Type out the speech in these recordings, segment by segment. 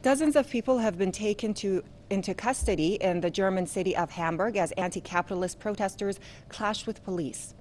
Dozens of people have been taken into custody in the German city of Hamburg as anti-capitalist protesters clashed with police.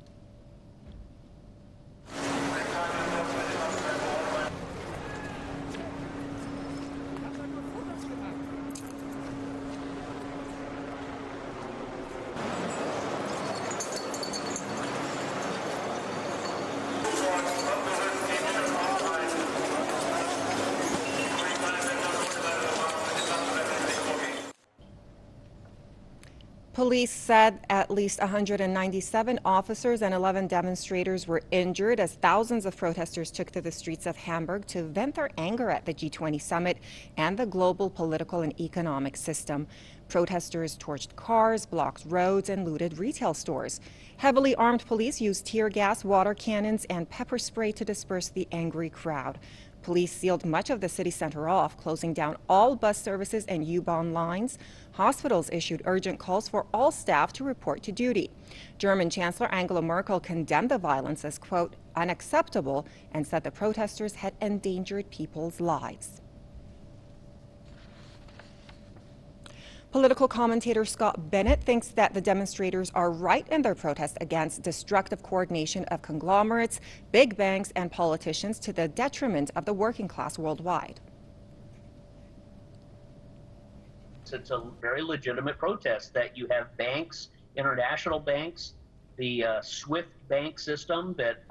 Police said at least 197 officers and 11 demonstrators were injured as thousands of protesters took to the streets of Hamburg to vent their anger at the G20 summit and the global political and economic system. Protesters torched cars, blocked roads, and looted retail stores. Heavily armed police used tear gas, water cannons, and pepper spray to disperse the angry crowd. Police sealed much of the city center off, closing down all bus services and U-Bahn lines. Hospitals issued urgent calls for all staff to report to duty. German Chancellor Angela Merkel condemned the violence as, quote, unacceptable, and said the protesters had endangered people's lives. Political commentator Scott Bennett thinks that the demonstrators are right in their protest against destructive coordination of conglomerates, big banks, and politicians to the detriment of the working class worldwide. It's a very legitimate protest that you have banks, international banks, the SWIFT bank system that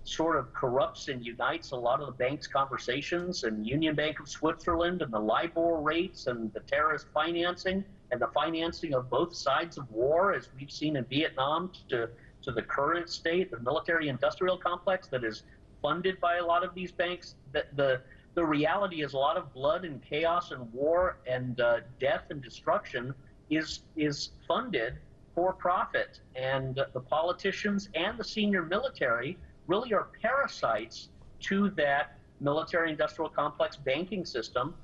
sort of corrupts and unites a lot of the bank's conversations, and Union Bank of Switzerland, and the LIBOR rates, and the terrorist financing, and the financing of both sides of war, as we've seen in Vietnam, to the current state, the military-industrial complex that is funded by a lot of these banks. The reality is a lot of blood and chaos and war and death and destruction is funded for profit, and the politicians and the senior military really are parasites to that military-industrial complex banking system